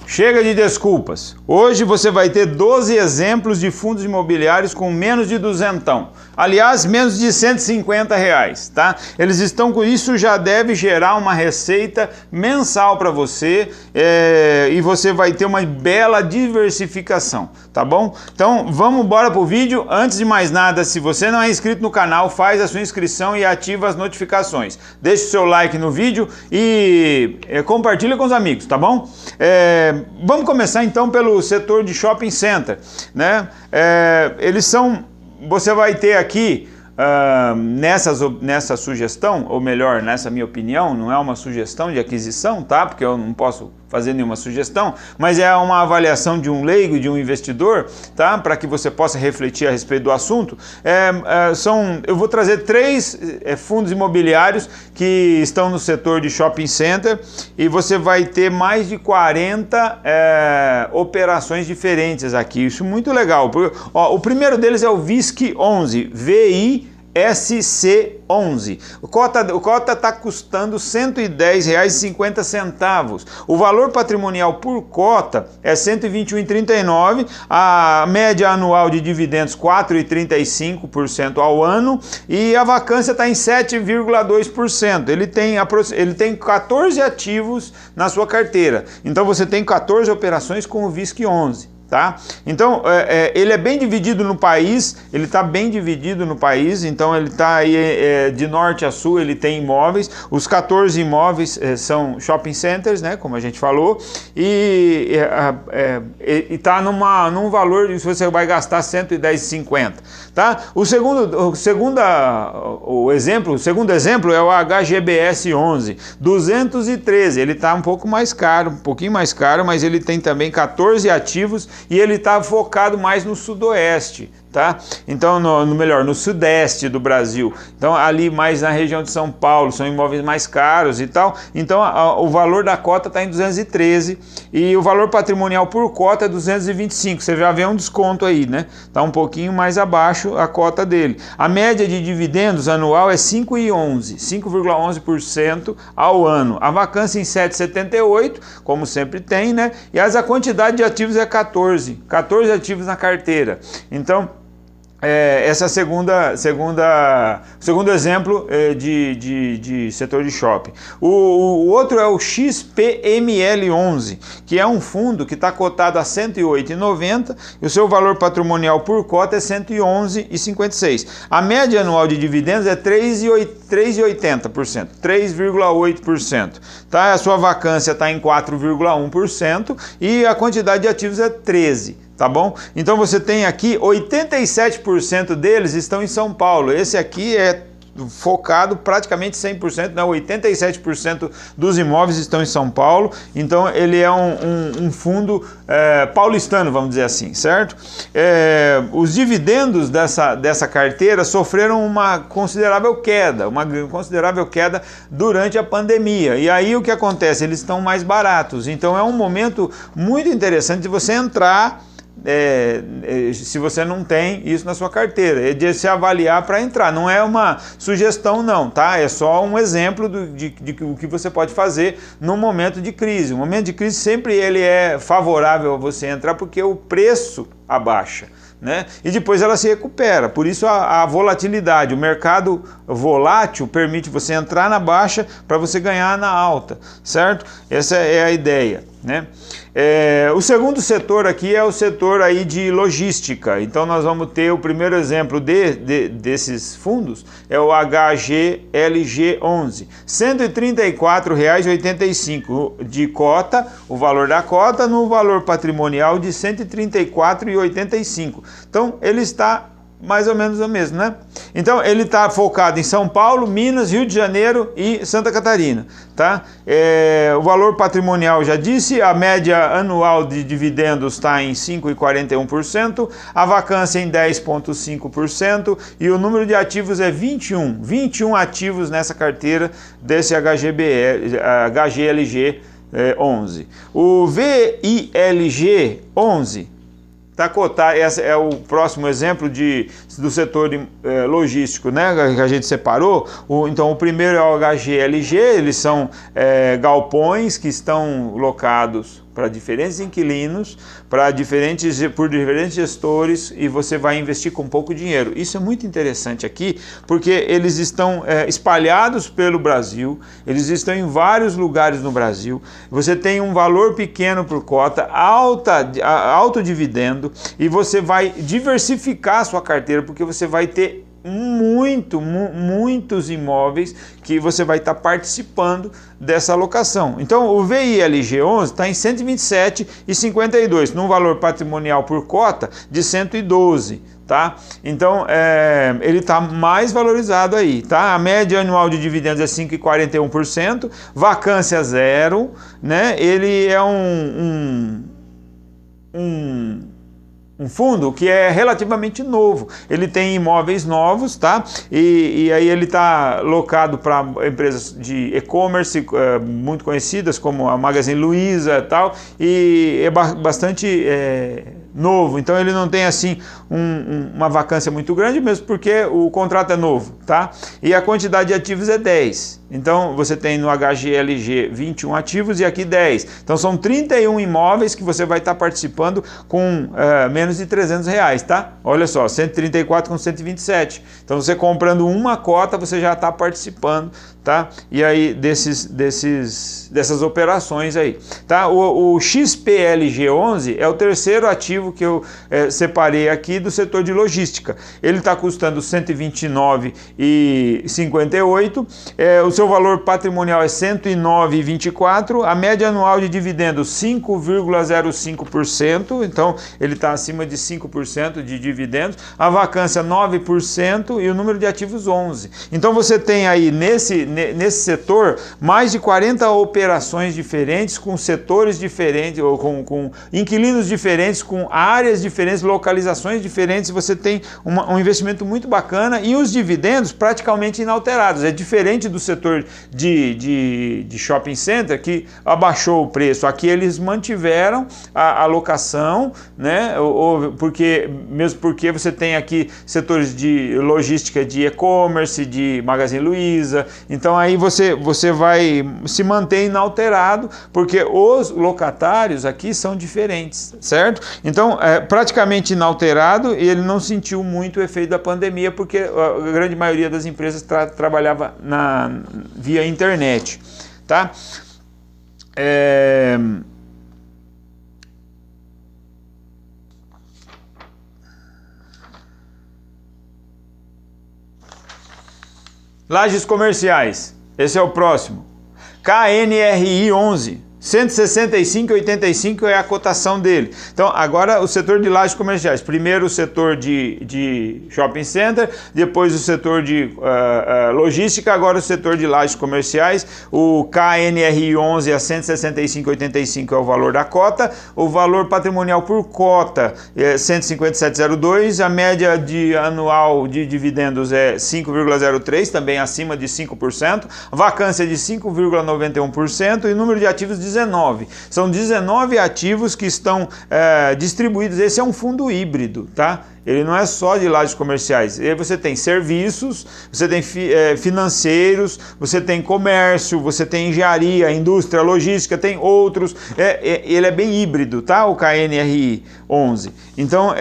chega de desculpas. Hoje você vai ter 12 exemplos de fundos imobiliários com menos de duzentão. Aliás, menos de R$150, tá? Eles estão com isso, já deve gerar uma receita mensal para você e você vai ter uma bela diversificação, tá bom? Então vamos embora pro vídeo. Antes de mais nada, se você não é inscrito no canal, faz a sua inscrição e ativa as notificações. Deixe o seu like no vídeo e compartilha com os amigos, tá bom? Vamos começar então pelo setor de shopping center, né? Eles são, você vai ter aqui nessa sugestão, ou melhor, nessa minha opinião, não é uma sugestão de aquisição, tá? Porque eu não posso fazer nenhuma sugestão, mas é uma avaliação de um leigo, de um investidor, tá? Para que você possa refletir a respeito do assunto. Eu vou trazer 3 fundos imobiliários que estão no setor de shopping center e você vai ter mais de 40 operações diferentes aqui. Isso é muito legal. O primeiro deles é o VISC11, VISC11. O cota está custando R$ 110,50. O valor patrimonial por cota é R$ 121,39. A média anual de dividendos 4,35% ao ano e a vacância está em 7,2%. Ele tem 14 ativos na sua carteira. Então você tem 14 operações com o VISC11. Tá? Então ele é bem dividido no país, ele está bem dividido no país, então ele está aí de norte a sul, ele tem imóveis, os 14 imóveis são shopping centers, né, como a gente falou, e está num valor que você vai gastar R$ 110,50, tá? O segundo exemplo é o HGBS 11, 213, ele está um pouquinho mais caro, mas ele tem também 14 ativos e ele está focado mais no sudoeste, tá? Então, no sudeste do Brasil. Então, ali mais na região de São Paulo, são imóveis mais caros e tal. Então, o valor da cota está em 213 e o valor patrimonial por cota é 225. Você já vê um desconto aí, né? Está um pouquinho mais abaixo a cota dele. A média de dividendos anual é 5,11% ao ano. A vacância em 7,78, como sempre tem, né? E a quantidade de ativos é 14 ativos na carteira. Então, essa é o segundo exemplo de setor de shopping. O outro é o XPML11, que é um fundo que está cotado a R$ 108,90 e o seu valor patrimonial por cota é R$ 111,56. A média anual de dividendos é 3,80%, 3,8%. Tá? A sua vacância está em 4,1% e a quantidade de ativos é 13%. Tá bom? Então você tem aqui 87% deles estão em São Paulo. Esse aqui é focado praticamente 100%, né? 87% dos imóveis estão em São Paulo, então ele é um fundo paulistano, vamos dizer assim, certo? Os dividendos dessa carteira sofreram uma considerável queda durante a pandemia, e aí o que acontece? Eles estão mais baratos, então é um momento muito interessante de você entrar se você não tem isso na sua carteira, é de se avaliar para entrar, não é uma sugestão não, tá? É só um exemplo de o que você pode fazer no momento de crise. O momento de crise sempre ele é favorável a você entrar porque o preço abaixa, né? E depois ela se recupera, por isso a volatilidade, o mercado volátil permite você entrar na baixa para você ganhar na alta, certo? Essa é a ideia, né? O segundo setor aqui é o setor aí de logística, então nós vamos ter o primeiro exemplo desses fundos, é o HGLG11, R$ 134,85 de cota, o valor da cota no valor patrimonial de R$ 134,85. Então ele está mais ou menos o mesmo, né? Então ele está focado em São Paulo, Minas, Rio de Janeiro e Santa Catarina, tá? O valor patrimonial já disse, a média anual de dividendos está em 5,41%, a vacância em 10,5% e o número de ativos é 21 ativos nessa carteira desse HGLG 11. O VILG 11 está cotado, esse é o próximo exemplo do setor logístico, né, que a gente separou. Então o primeiro é o HGLG, eles são galpões que estão locados para diferentes inquilinos, por diferentes gestores, e você vai investir com pouco dinheiro. Isso é muito interessante aqui, porque eles estão espalhados pelo Brasil, eles estão em vários lugares no Brasil, você tem um valor pequeno por cota, alto dividendo, e você vai diversificar a sua carteira, porque você vai ter muitos imóveis que você vai estar participando dessa alocação. Então o VILG 11 está em 127,52, num valor patrimonial por cota de 112. Tá? Então ele está mais valorizado aí, tá? A média anual de dividendos é 5,41%, vacância zero, né? Ele é um fundo que é relativamente novo, ele tem imóveis novos, tá? E aí ele está locado para empresas de e-commerce muito conhecidas, como a Magazine Luiza e tal, e é bastante novo, então ele não tem assim uma vacância muito grande, mesmo porque o contrato é novo, tá? E a quantidade de ativos é 10, então você tem no HGLG 21 ativos e aqui 10, então são 31 imóveis que você vai estar participando com menos de R$300, tá? Olha só, 134 com 127, então você comprando uma cota você já está participando, tá? E aí dessas operações aí, tá? O XPLG 11 é o terceiro ativo que eu separei aqui do setor de logística. Ele está custando R$ 129,58, o seu valor patrimonial é R$ 109,24, a média anual de dividendos 5,05%, então ele está acima de 5% de dividendos, a vacância 9% e o número de ativos 11. Então você tem aí nesse setor mais de 40 operações diferentes, com setores diferentes, ou com inquilinos diferentes, com áreas diferentes, localizações diferentes, você tem um investimento muito bacana e os dividendos praticamente inalterados. É diferente do setor de shopping center, que abaixou o preço. Aqui eles mantiveram a alocação, né? Mesmo porque você tem aqui setores de logística, de e-commerce, de Magazine Luiza, então aí você vai se manter inalterado, porque os locatários aqui são diferentes, certo? Então, praticamente inalterado, e ele não sentiu muito o efeito da pandemia, porque a grande maioria das empresas trabalhava via internet, tá? Lajes comerciais, esse é o próximo. KNRI 11. 165,85 é a cotação dele. Então, agora o setor de lajes comerciais. Primeiro o setor de shopping center, depois o setor de logística, agora o setor de lajes comerciais. O KNRI 11 a 165,85 é o valor da cota. O valor patrimonial por cota é 157,02. A média anual de dividendos é 5,03, também acima de 5%. Vacância de 5,91% e número de ativos 19. São 19 ativos que estão distribuídos. Esse é um fundo híbrido, tá? Ele não é só de lajes comerciais. E aí você tem serviços, você tem financeiros, você tem comércio, você tem engenharia, indústria, logística, tem outros. Ele é bem híbrido, tá? O KNRI 11. Então,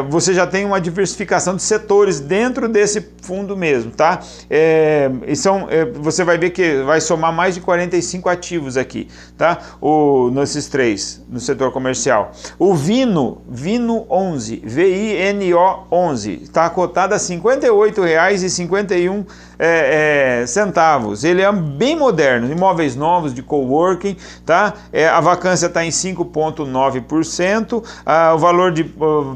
você já tem uma diversificação de setores dentro desse fundo mesmo, tá? Você vai ver que vai somar mais de 45 ativos aqui, tá? Nesses três, no setor comercial. O Vino 11, VINO 11, está cotado a R$ 58,51. Ele é bem moderno, imóveis novos de coworking, tá? A vacância está em 5,9%, o valor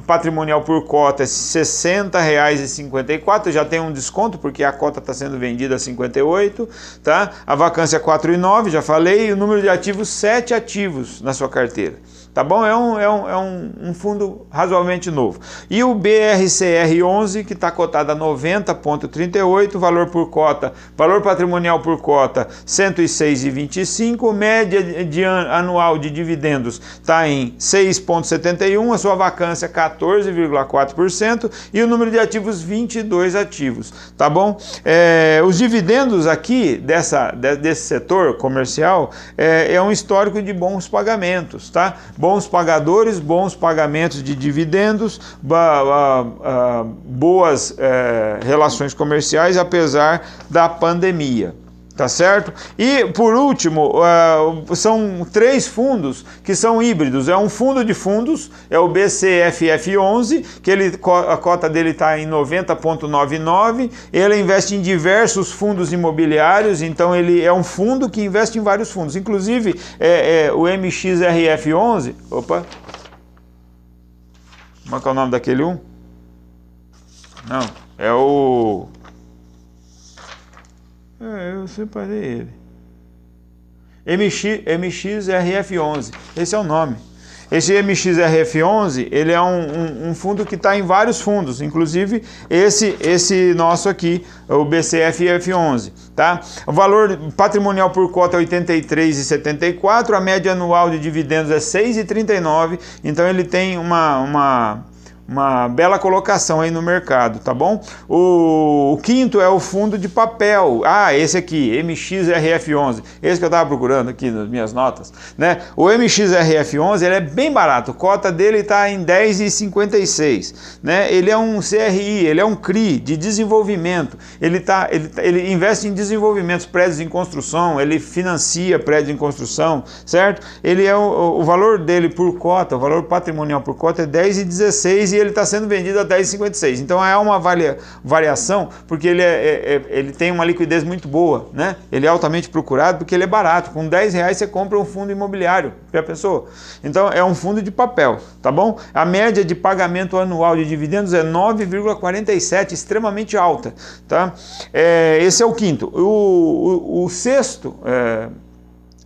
patrimonial por cota é R$ 60,54, já tem um desconto porque a cota está sendo vendida a 58, tá? A vacância é 4,9, já falei, e o número de ativos 7 ativos na sua carteira. Tá bom? É um fundo razoavelmente novo. E o BRCR 11, que está cotado a 90,38, valor por cota, valor patrimonial por cota 106,25, média anual de dividendos está em 6,71, a sua vacância 14,4% e o número de ativos 22 ativos, tá bom? Os dividendos aqui desse setor comercial é um histórico de bons pagamentos, tá? Bons pagadores, bons pagamentos de dividendos, boas relações comerciais apesar da pandemia. Tá certo? E por último, são 3 fundos que são híbridos. É um fundo de fundos, é o BCFF11, que a cota dele está em 90,99. Ele investe em diversos fundos imobiliários, então ele é um fundo que investe em vários fundos. Inclusive, o MXRF11. Opa! Como é que é o nome daquele um? Não, é o... eu separei ele. MXRF11, esse é o nome. Esse MXRF11, ele é um fundo que está em vários fundos, inclusive esse nosso aqui, o BCFF11, tá? O valor patrimonial por cota é 83,74, a média anual de dividendos é 6,39, então ele tem uma bela colocação aí no mercado, tá bom? O quinto é o fundo de papel. Esse aqui, MXRF11, esse que eu estava procurando aqui nas minhas notas, né? O MXRF11, ele é bem barato, a cota dele está em 10,56, né? Ele é um CRI, ele é um CRI de desenvolvimento, ele investe em desenvolvimentos, prédios em construção, ele financia prédios em construção, certo? Ele o valor dele por cota, o valor patrimonial por cota é 10,16 e ele está sendo vendido a 10,56. Então é uma variação, porque ele tem uma liquidez muito boa, né? Ele é altamente procurado porque ele é barato. Com R$10 você compra um fundo imobiliário. Já pensou? Então é um fundo de papel, tá bom? A média de pagamento anual de dividendos é 9,47, extremamente alta, tá? Esse é o quinto. O sexto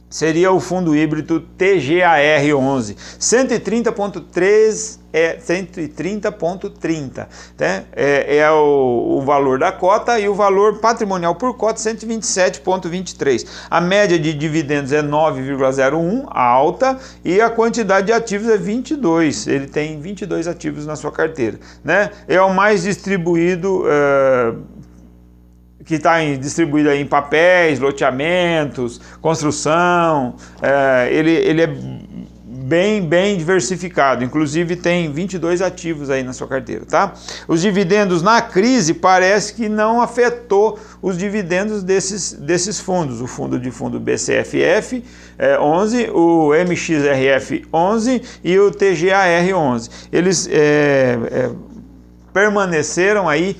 seria o fundo híbrido TGAR11, 130,30, né? É o valor da cota e o valor patrimonial por cota 127,23. A média de dividendos é 9,01, alta, e a quantidade de ativos é 22. Ele tem 22 ativos na sua carteira, né? É o mais distribuído, que está distribuído em papéis, loteamentos, construção. Ele é bem diversificado, inclusive tem 22 ativos aí na sua carteira, tá? Os dividendos na crise parece que não afetou os dividendos desses fundos, o fundo BCFF 11, o MXRF 11 e o TGAR 11. Eles permaneceram aí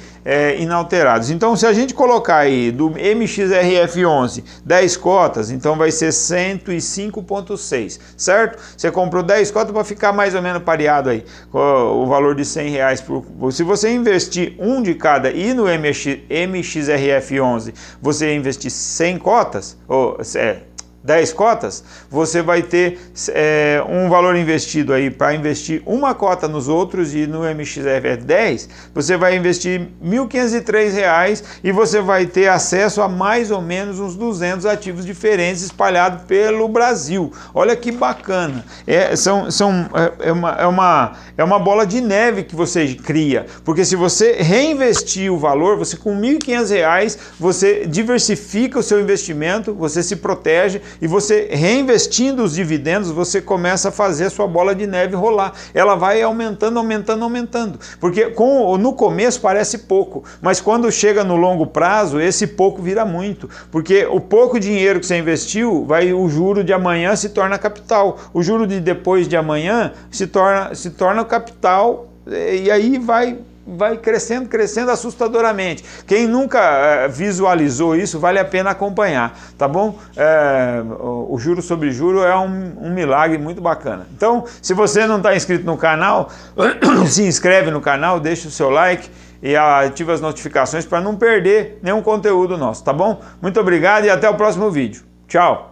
inalterados. Então, se a gente colocar aí do MXRF11 10 cotas, então vai ser 105,6, certo? Você comprou 10 cotas para ficar mais ou menos pareado aí, com o valor de R$100 se você investir um de cada e no MXRF11 você investir 100 cotas, 10 cotas, você vai ter um valor investido aí para investir uma cota nos outros, e no MXRF 10 você vai investir R$1.503 e você vai ter acesso a mais ou menos uns 200 ativos diferentes espalhados pelo Brasil. Olha que bacana! É uma bola de neve que você cria, porque se você reinvestir o valor, você com R$1.500 você diversifica o seu investimento, você se protege, e você reinvestindo os dividendos, você começa a fazer a sua bola de neve rolar. Ela vai aumentando, porque no começo parece pouco, mas quando chega no longo prazo, esse pouco vira muito, porque o pouco dinheiro que você investiu, o juro de amanhã se torna capital, o juro de depois de amanhã se torna capital, e aí vai crescendo assustadoramente. Quem nunca visualizou isso, vale a pena acompanhar, tá bom? O juro sobre juro é um milagre muito bacana. Então, se você não está inscrito no canal, se inscreve no canal, deixa o seu like e ativa as notificações para não perder nenhum conteúdo nosso, tá bom? Muito obrigado e até o próximo vídeo. Tchau!